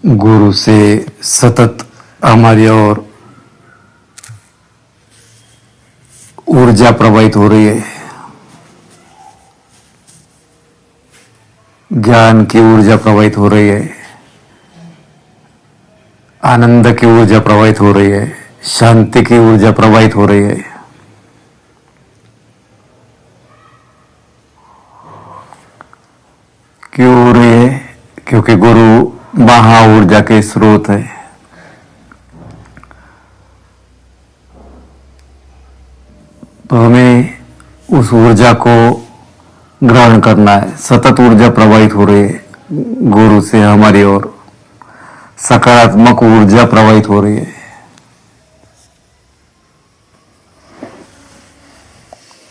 गुरु से सतत हमारी ओर ऊर्जा प्रवाहित हो रही है। ज्ञान की ऊर्जा प्रवाहित हो रही है, आनंद की ऊर्जा प्रवाहित हो रही है, शांति की ऊर्जा प्रवाहित हो रही है। क्यों हो रही है? क्योंकि गुरु महा ऊर्जा के स्रोत है। तो हमें उस ऊर्जा को ग्रहण करना है। सतत ऊर्जा प्रवाहित हो रही है गुरु से हमारी ओर, सकारात्मक ऊर्जा प्रवाहित हो रही है।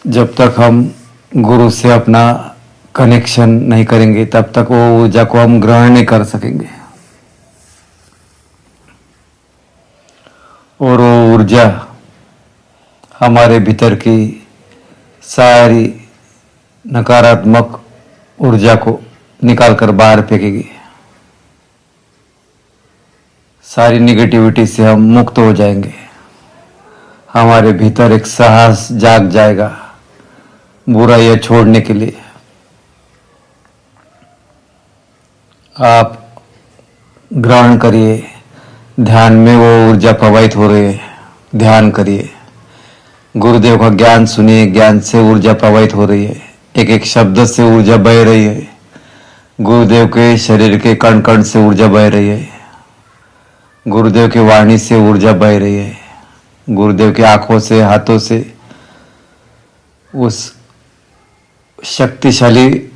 जब तक हम गुरु से अपना कनेक्शन नहीं करेंगे तब तक वो ऊर्जा को हम ग्रहण नहीं कर सकेंगे। और वो ऊर्जा हमारे भीतर की सारी नकारात्मक ऊर्जा को निकालकर बाहर फेंकेगी। सारी निगेटिविटी से हम मुक्त हो जाएंगे। हमारे भीतर एक साहस जाग जाएगा बुराइयां छोड़ने के लिए। आप ग्रहण करिए, ध्यान में वो ऊर्जा प्रवाहित हो रही है, ध्यान करिए। गुरुदेव का ज्ञान सुनिए, ज्ञान से ऊर्जा प्रवाहित हो रही है, एक एक शब्द से ऊर्जा बह रही है। गुरुदेव के शरीर के कण कण से ऊर्जा बह रही है, गुरुदेव की वाणी से ऊर्जा बह रही है, गुरुदेव की आंखों से, हाथों से उस शक्तिशाली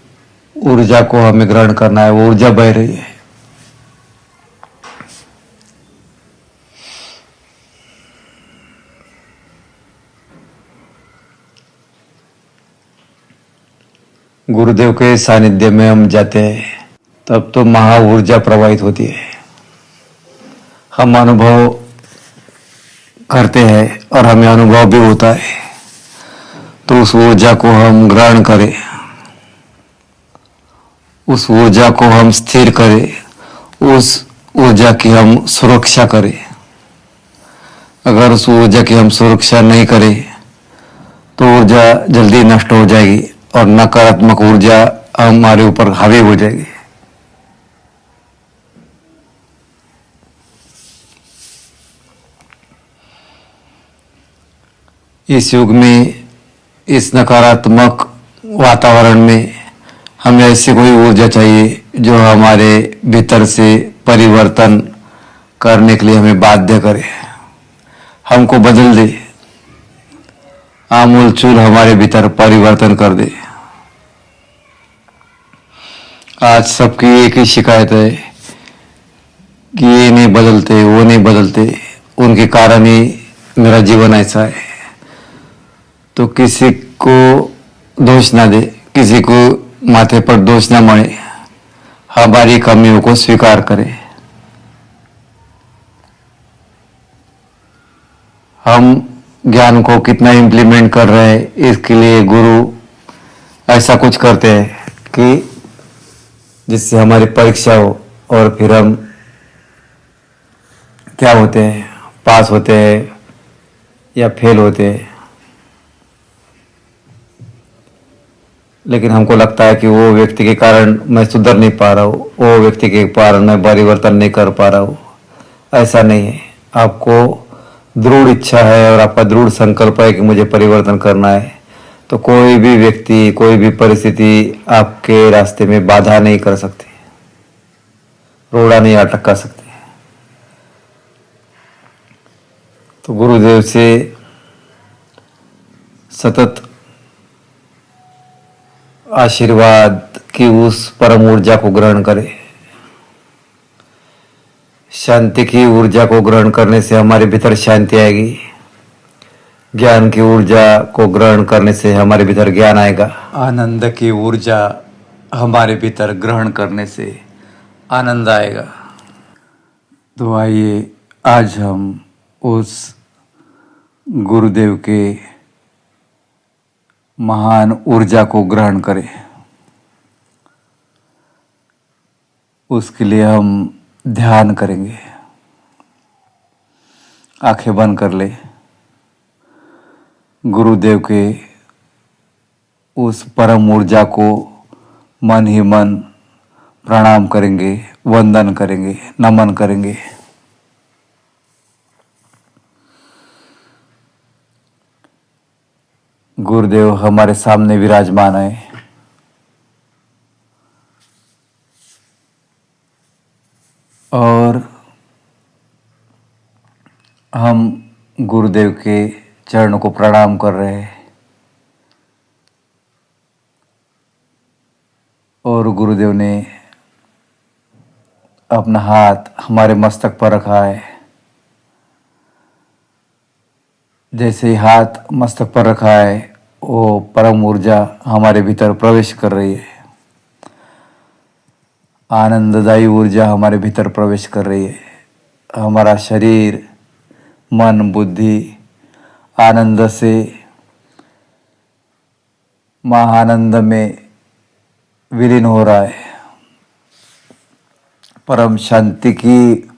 ऊर्जा को हमें ग्रहण करना है। वो ऊर्जा बह रही है। गुरुदेव के सानिध्य में हम जाते हैं तब तो महा ऊर्जा प्रवाहित होती है। हम अनुभव करते हैं और हमें अनुभव भी होता है। तो उस ऊर्जा को हम ग्रहण करें, उस ऊर्जा को हम स्थिर करें, उस ऊर्जा की हम सुरक्षा करें। अगर उस ऊर्जा की हम सुरक्षा नहीं करें तो ऊर्जा जल्दी नष्ट हो जाएगी और नकारात्मक ऊर्जा हमारे ऊपर हावी हो जाएगी। इस युग में, इस नकारात्मक वातावरण में हमें ऐसी कोई ऊर्जा चाहिए जो हमारे भीतर से परिवर्तन करने के लिए हमें बाध्य करे, हमको बदल दे, आमूल चूल हमारे भीतर परिवर्तन कर दे। आज सबकी एक ही शिकायत है कि ये नहीं बदलते, वो नहीं बदलते, उनके कारण ही मेरा जीवन ऐसा है। तो किसी को दोष ना दे, किसी को माथे पर दोष ना मढ़े, हमारी कमियों को स्वीकार करें। हम ज्ञान को कितना इम्प्लीमेंट कर रहे हैं इसके लिए गुरु ऐसा कुछ करते हैं कि जिससे हमारी परीक्षा हो और फिर हम क्या होते हैं, पास होते हैं या फेल होते हैं। लेकिन हमको लगता है कि वो व्यक्ति के कारण मैं सुधर नहीं पा रहा हूँ, वो व्यक्ति के कारण मैं परिवर्तन नहीं कर पा रहा हूँ। ऐसा नहीं है। आपको दृढ़ इच्छा है और आपका दृढ़ संकल्प है कि मुझे परिवर्तन करना है, तो कोई भी व्यक्ति, कोई भी परिस्थिति आपके रास्ते में बाधा नहीं कर सकती, रोड़ा नहीं अटका सकती। तो गुरुदेव से सतत आशीर्वाद की उस परम ऊर्जा को ग्रहण करें। शांति की ऊर्जा को ग्रहण करने से हमारे भीतर शांति आएगी। ज्ञान की ऊर्जा को ग्रहण करने से हमारे भीतर ज्ञान आएगा। आनंद की ऊर्जा हमारे भीतर ग्रहण करने से आनंद आएगा। तो आइए आज हम उस गुरुदेव के महान ऊर्जा को ग्रहण करें। उसके लिए हम ध्यान करेंगे। आंखें बंद कर ले। गुरुदेव के उस परम ऊर्जा को मन ही मन प्रणाम करेंगे, वंदन करेंगे, नमन करेंगे। गुरुदेव हमारे सामने विराजमान है। और हम गुरुदेव के चरणों को प्रणाम कर रहे हैं। और गुरुदेव ने अपना हाथ हमारे मस्तक पर रखा है। जैसे ही हाथ मस्तक पर रखा है, वो परम ऊर्जा हमारे भीतर प्रवेश कर रही है। आनंददायी ऊर्जा हमारे भीतर प्रवेश कर रही है। हमारा शरीर, मन, बुद्धि आनंद से महाआनंद में विलीन हो रहा है। परम शांति की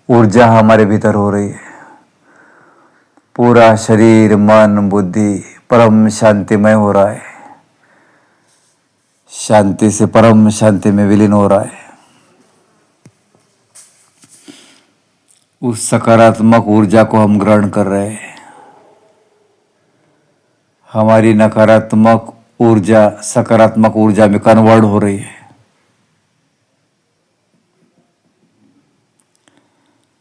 ऊर्जा हमारे भीतर हो रही है। पूरा शरीर, मन, बुद्धि परम शांतिमय हो रहा है। शांति से परम शांति में विलीन हो रहा है। उस सकारात्मक ऊर्जा को हम ग्रहण कर रहे हैं। हमारी नकारात्मक ऊर्जा सकारात्मक ऊर्जा में कन्वर्ट हो रही है।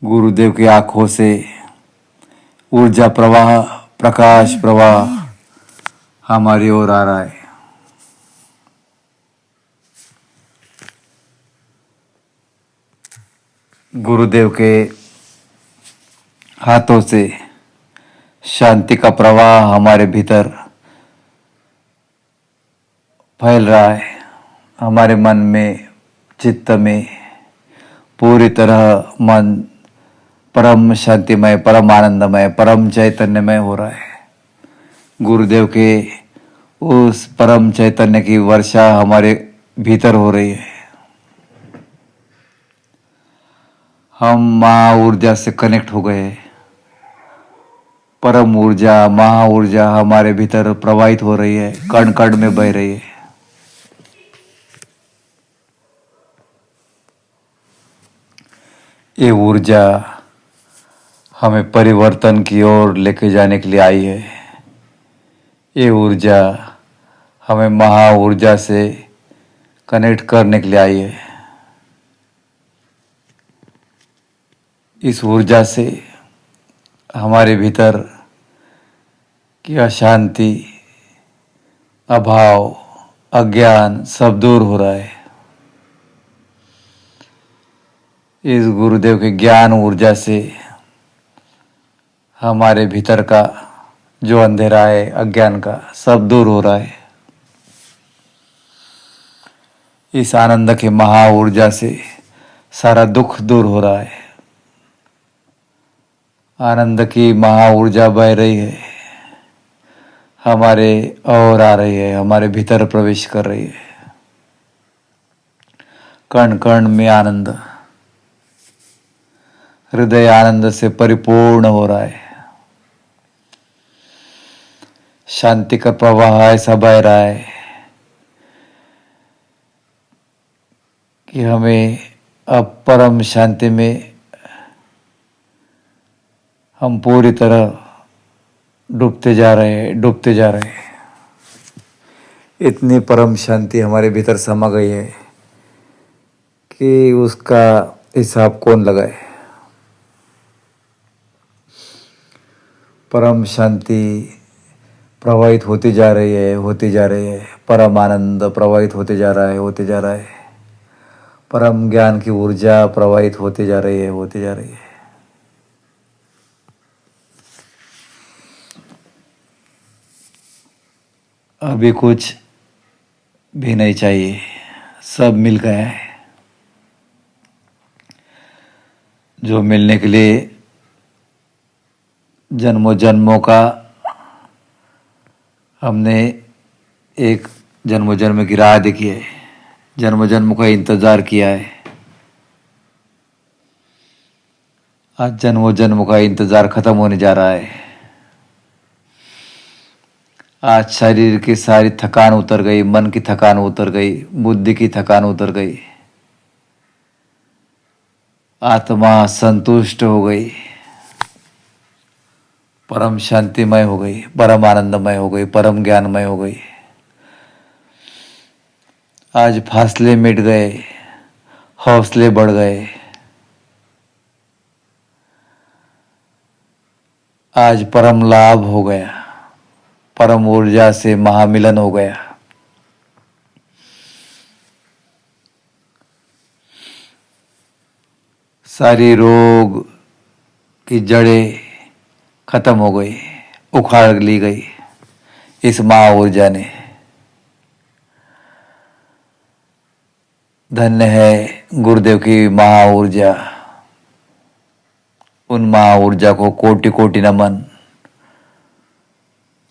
गुरुदेव की आंखों से ऊर्जा प्रवाह, प्रकाश प्रवाह हमारी ओर आ रहा है। गुरुदेव के हाथों से शांति का प्रवाह हमारे भीतर फैल रहा है। हमारे मन में, चित्त में पूरी तरह मन परम शांतिमय, परम आनंदमय, परम चैतन्यमय हो रहा है। गुरुदेव के उस परम चैतन्य की वर्षा हमारे भीतर हो रही है। हम महा ऊर्जा से कनेक्ट हो गए। परम ऊर्जा, महा ऊर्जा हमारे भीतर प्रवाहित हो रही है, कण कण में बह रही है। ये ऊर्जा हमें परिवर्तन की ओर लेके जाने के लिए आई है। ये ऊर्जा हमें महा ऊर्जा से कनेक्ट करने के लिए आई है। इस ऊर्जा से हमारे भीतर की अशांति, अभाव, अज्ञान सब दूर हो रहा है। इस गुरुदेव के ज्ञान ऊर्जा से हमारे भीतर का जो अंधेरा है, अज्ञान का, सब दूर हो रहा है। इस आनंद के महा ऊर्जा से सारा दुख दूर हो रहा है। आनंद की महा ऊर्जा बह रही है, हमारे और आ रही है, हमारे भीतर प्रवेश कर रही है। कण कण में आनंद, हृदय आनंद से परिपूर्ण हो रहा है। शांति का प्रवाह ऐसा बह रहा है कि हमें अब परम शांति में हम पूरी तरह डूबते जा रहे हैं, डूबते जा रहे हैं। इतनी परम शांति हमारे भीतर समा गई है कि उसका हिसाब कौन लगाए। परम शांति प्रवाहित होती जा रही है, होती जा रही है। परम आनंद प्रवाहित होते जा रहा है, होते जा रहा है। परम ज्ञान की ऊर्जा प्रवाहित होती जा रही है, होती जा रही है। अभी कुछ भी नहीं चाहिए, सब मिल गया है। जो मिलने के लिए जन्मों जन्मों का हमने एक जन्म जन्म की राह देखी है, जन्म जन्म का इंतजार किया है। आज जन्मों जन्म का इंतजार खत्म होने जा रहा है। आज शरीर की सारी थकान उतर गई, मन की थकान उतर गई, बुद्धि की थकान उतर गई, आत्मा संतुष्ट हो गई, परम शांतिमय हो गई, परम आनंदमय हो गई, परम ज्ञानमय हो गई। आज फासले मिट गए, हौसले बढ़ गए। आज परम लाभ हो गया, परम ऊर्जा से महामिलन हो गया। सारी रोग की जड़ें खत्म हो गई, उखाड़ ली गई इस महा ऊर्जा ने। धन्य है गुरुदेव की महा ऊर्जा। उन महा ऊर्जा को कोटि कोटि नमन,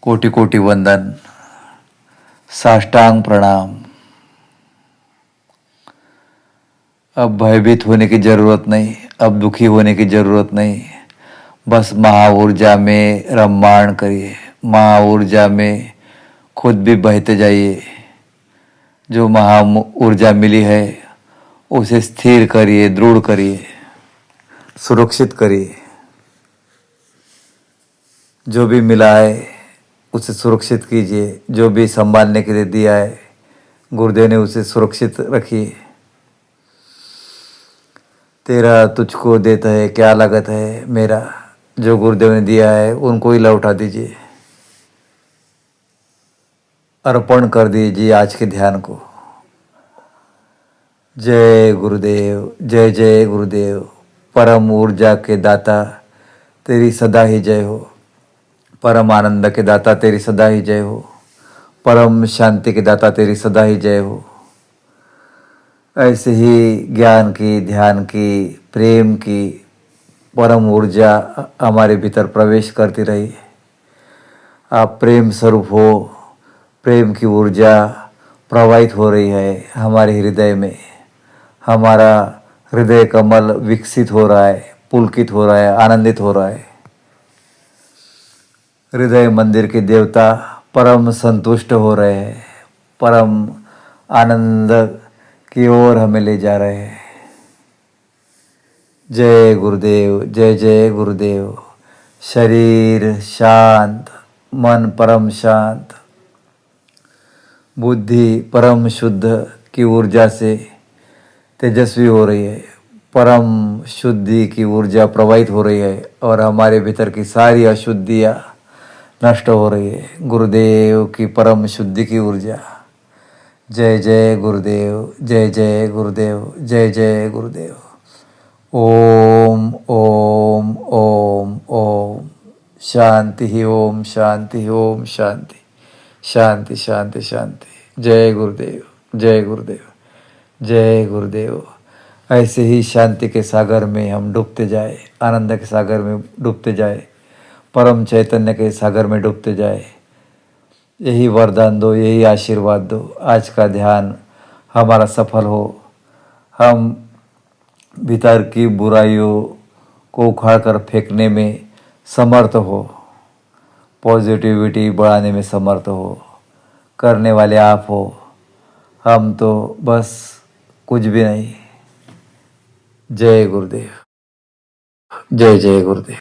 कोटि कोटि वंदन, साष्टांग प्रणाम। अब भयभीत होने की जरूरत नहीं, अब दुखी होने की जरूरत नहीं। बस महा ऊर्जा में रममाण करिए, महा ऊर्जा में खुद भी बहते जाइए। जो महा ऊर्जा मिली है उसे स्थिर करिए, दृढ़ करिए, सुरक्षित करिए। जो भी मिला है उसे सुरक्षित कीजिए। जो भी संभालने के लिए दिया है गुरुदेव ने उसे सुरक्षित रखिए। तेरा तुझको देता है क्या लागत है मेरा, जो गुरुदेव ने दिया है उनको ही लौटा दीजिए, अर्पण कर दीजिए आज के ध्यान को। जय गुरुदेव, जय जय गुरुदेव। परम ऊर्जा के दाता तेरी सदा ही जय हो। परम आनंद के दाता तेरी सदा ही जय हो। परम शांति के दाता तेरी सदा ही जय हो। ऐसे ही ज्ञान की, ध्यान की, प्रेम की परम ऊर्जा हमारे भीतर प्रवेश करती रही। आप प्रेम स्वरूप हो। प्रेम की ऊर्जा प्रवाहित हो रही है हमारे हृदय में। हमारा हृदय कमल विकसित हो रहा है, पुलकित हो रहा है, आनंदित हो रहा है। हृदय मंदिर के देवता परम संतुष्ट हो रहे हैं, परम आनंद की ओर हमें ले जा रहे हैं। जय गुरुदेव, जय जय गुरुदेव। शरीर शांत, मन परम शांत, बुद्धि परम शुद्ध की ऊर्जा से तेजस्वी हो रही है। परम शुद्धि की ऊर्जा प्रवाहित हो रही है और हमारे भीतर की सारी अशुद्धियाँ नष्ट हो रही है गुरुदेव की परम शुद्धि की ऊर्जा। जय जय गुरुदेव, जय जय गुरुदेव, जय जय गुरुदेव। ओम ओम ओम ओम शांति ही ओम, शांति ही ओम, शांति शांति शांति शांति। जय गुरुदेव, जय गुरुदेव, जय गुरुदेव। ऐसे ही शांति के सागर में हम डूबते जाए, आनंद के सागर में डूबते जाए, परम चैतन्य के सागर में डूबते जाए। यही वरदान दो, यही आशीर्वाद दो। आज का ध्यान हमारा सफल हो। हम भीतर की बुराइयों को उखाड़ कर फेंकने में समर्थ हो, पॉजिटिविटी बढ़ाने में समर्थ हो। करने वाले आप हो, हम तो बस कुछ भी नहीं। जय गुरुदेव, जय जय गुरुदेव।